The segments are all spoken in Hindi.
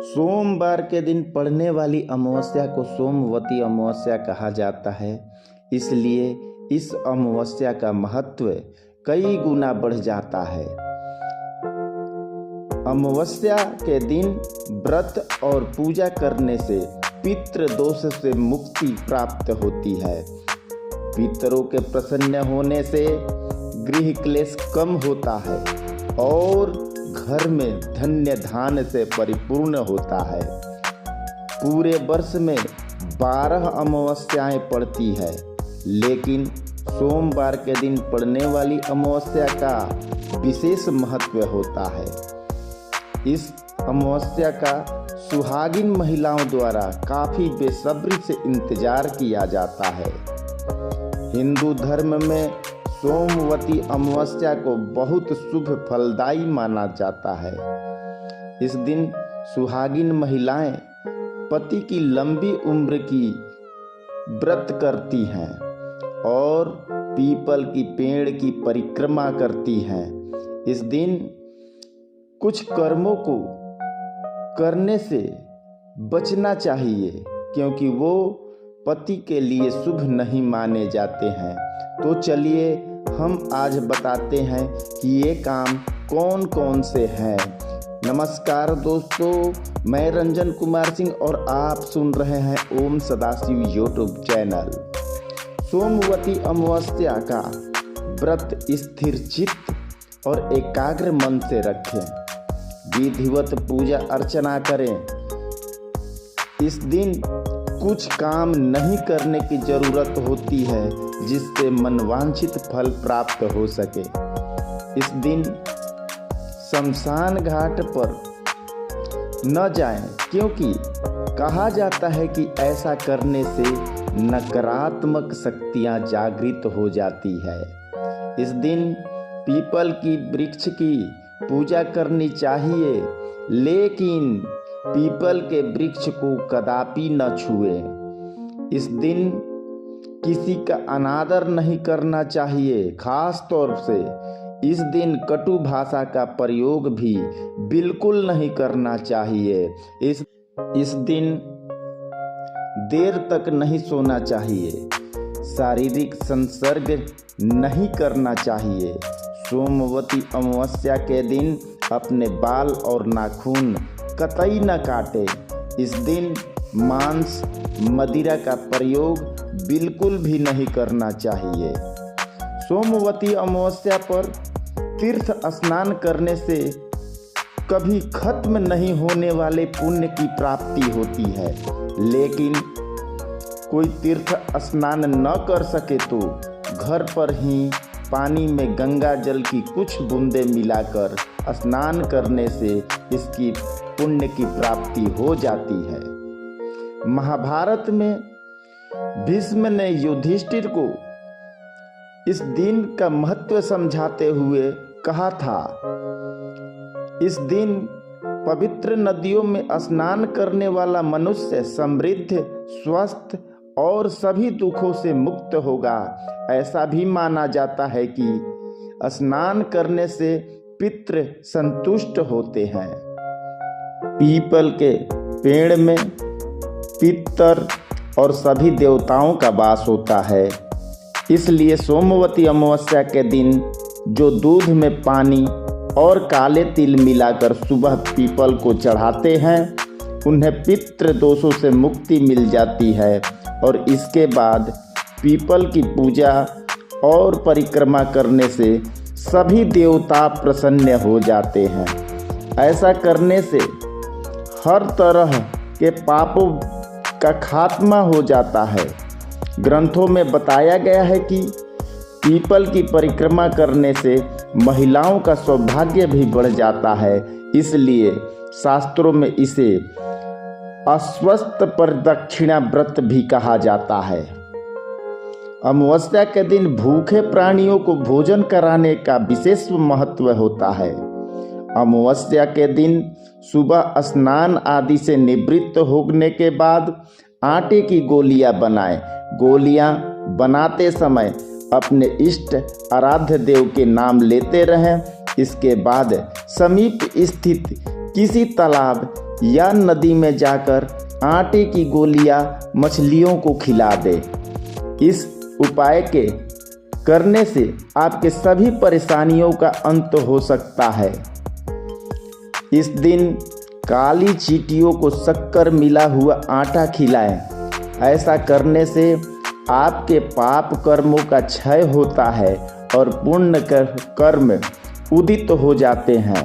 सोमवार के दिन पड़ने वाली अमावस्या को सोमवती अमावस्या कहा जाता है। इसलिए इस अमावस्या का महत्व कई गुना बढ़ जाता है। अमावस्या के दिन व्रत और पूजा करने से पितृ दोष से मुक्ति प्राप्त होती है। पितरों के प्रसन्न होने से गृह क्लेश कम होता है और घर में धन्य धान्य से परिपूर्ण होता है। पूरे वर्ष में 12 अमावस्याएं पड़ती है, लेकिन सोमवार के दिन पड़ने वाली अमावस्या का विशेष महत्व होता है। इस अमावस्या का सुहागिन महिलाओं द्वारा काफी बेसब्री से इंतजार किया जाता है। हिंदू धर्म में सोमवती अमावस्या को बहुत शुभ फलदायी माना जाता है। इस दिन सुहागिन महिलाएं पति की लंबी उम्र की व्रत करती हैं और पीपल की पेड़ की परिक्रमा करती हैं। इस दिन कुछ कर्मों को करने से बचना चाहिए, क्योंकि वो पति के लिए शुभ नहीं माने जाते हैं। तो चलिए हम आज बताते हैं कि ये काम कौन कौन से हैं। नमस्कार दोस्तों, मैं रंजन कुमार सिंह और आप सुन रहे हैं ओम सदाशिव यूट्यूब चैनल। सोमवती अमावस्या का व्रत स्थिर चित्त और एकाग्र मन से रखें। विधिवत पूजा अर्चना करें। इस दिन कुछ काम नहीं करने की जरूरत होती है जिससे मनवांछित फल प्राप्त हो सके। इस दिन शमशान घाट पर न जाएं, क्योंकि कहा जाता है कि ऐसा करने से नकारात्मक शक्तियां जागृत हो जाती है। इस दिन पीपल की वृक्ष की पूजा करनी चाहिए, लेकिन पीपल के वृक्ष को कदापि न छुएं। इस दिन किसी का अनादर नहीं करना चाहिए। खास तौर से इस दिन कटु भाषा का प्रयोग भी बिल्कुल नहीं करना चाहिए। इस दिन देर तक नहीं सोना चाहिए। शारीरिक संसर्ग नहीं करना चाहिए। सोमवती अमावस्या के दिन अपने बाल और नाखून कतई न काटे। इस दिन मांस मदिरा का प्रयोग बिल्कुल भी नहीं करना चाहिए। सोमवती अमावस्या पर तीर्थ स्नान करने से कभी खत्म नहीं होने वाले पुण्य की प्राप्ति होती है, लेकिन कोई तीर्थ स्नान न कर सके तो घर पर ही पानी में गंगा जल की कुछ बूंदें मिलाकर स्नान करने से इसकी पुण्य की प्राप्ति हो जाती है। महाभारत में भीष्म ने युधिष्ठिर को इस दिन का महत्व समझाते हुए कहा था, इस दिन पवित्र नदियों में स्नान करने वाला मनुष्य समृद्ध, स्वस्थ और सभी दुखों से मुक्त होगा। ऐसा भी माना जाता है कि स्नान करने से पितृ संतुष्ट होते हैं। पीपल के पेड़ में पितर और सभी देवताओं का वास होता है। इसलिए सोमवती अमावस्या के दिन जो दूध में पानी और काले तिल मिलाकर सुबह पीपल को चढ़ाते हैं, उन्हें पितृ दोषों से मुक्ति मिल जाती है और इसके बाद पीपल की पूजा और परिक्रमा करने से सभी देवता प्रसन्न हो जाते हैं। ऐसा करने से हर तरह के पापों का खात्मा हो जाता है। ग्रंथों में बताया गया है कि पीपल की परिक्रमा करने से महिलाओं का सौभाग्य भी बढ़ जाता है। इसलिए शास्त्रों में इसे अस्वस्थ प्रदक्षिणा व्रत भी कहा जाता है। अमावस्या के दिन भूखे प्राणियों को भोजन कराने का विशेष महत्व होता है। अमावस्या के दिन सुबह स्नान आदि से निवृत्त होने के बाद आटे की गोलियां बनाएं। गोलियां बनाते समय अपने इष्ट आराध्य देव के नाम लेते रहें। इसके बाद समीप स्थित किसी तालाब या नदी में जाकर आटे की गोलियां मछलियों को खिला दे। इस उपाय के करने से आपके सभी परेशानियों का अंत हो सकता है। इस दिन काली चींटियों को शक्कर मिला हुआ आटा खिलाएं। ऐसा करने से आपके पाप कर्मों का क्षय होता है और पुण्य कर्म उदित हो जाते हैं।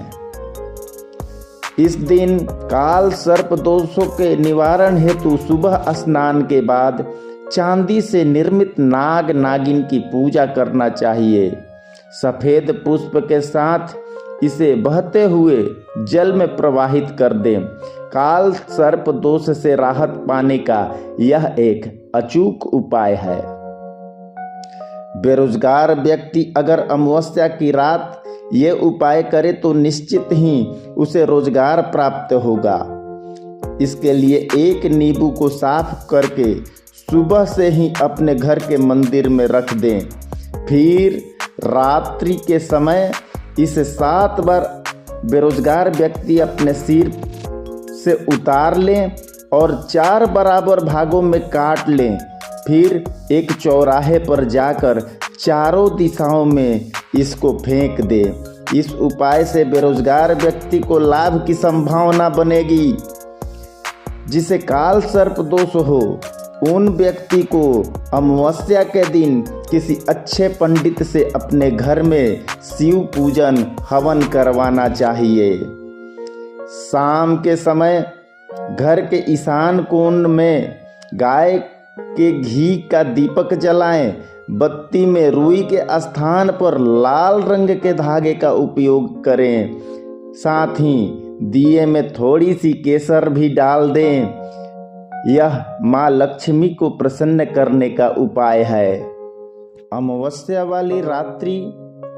इस दिन काल सर्प दोषों के निवारण हेतु सुबह स्नान के बाद चांदी से निर्मित नाग नागिन की पूजा करना चाहिए। सफेद पुष्प के साथ इसे बहते हुए जल में प्रवाहित कर दें। काल सर्प दोष से राहत पाने का यह एक अचूक उपाय है। बेरोजगार व्यक्ति अगर अमावस्या की रात ये उपाय करे तो निश्चित ही उसे रोजगार प्राप्त होगा। इसके लिए एक नींबू को साफ करके सुबह से ही अपने घर के मंदिर में रख दें। फिर रात्रि के समय इसे 7 बार बेरोजगार व्यक्ति अपने सिर से उतार लें और 4 बराबर भागों में काट लें। फिर एक चौराहे पर जाकर चारों दिशाओं में इसको फेंक दे। इस उपाय से बेरोजगार व्यक्ति को लाभ की संभावना बनेगी। जिसे काल सर्प दोष हो उन व्यक्ति को अमावस्या के दिन किसी अच्छे पंडित से अपने घर में शिव पूजन हवन करवाना चाहिए। शाम के समय घर के ईशान कोण में गाय के घी का दीपक जलाएं। बत्ती में रुई के स्थान पर लाल रंग के धागे का उपयोग करें। साथ ही दिए में थोड़ी सी केसर भी डाल दें। यह माँ लक्ष्मी को प्रसन्न करने का उपाय है। अमावस्या वाली रात्रि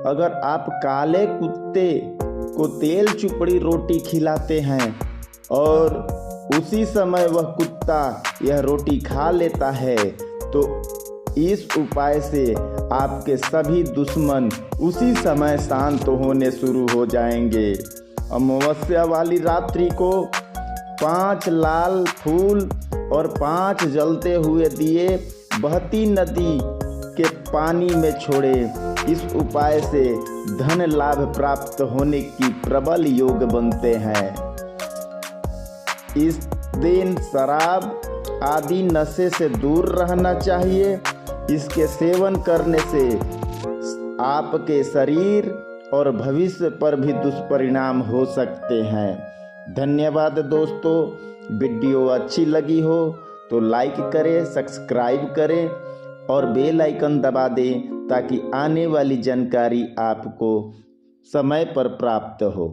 अगर आप काले कुत्ते को तेल चुपड़ी रोटी खिलाते हैं और उसी समय वह कुत्ता यह रोटी खा लेता है तो इस उपाय से आपके सभी दुश्मन उसी समय शांत होने शुरू हो जाएंगे। अमावस्या वाली रात्रि को 5 लाल फूल और 5 जलते हुए दिए बहती नदी के पानी में छोड़ें। इस उपाय से धन लाभ प्राप्त होने की प्रबल योग बनते हैं। इस दिन शराब आदि नशे से दूर रहना चाहिए। इसके सेवन करने से आपके शरीर और भविष्य पर भी दुष्परिणाम हो सकते हैं। धन्यवाद दोस्तों। वीडियो अच्छी लगी हो तो लाइक करें, सब्सक्राइब करें और बेल आइकन दबा दें ताकि आने वाली जानकारी आपको समय पर प्राप्त हो।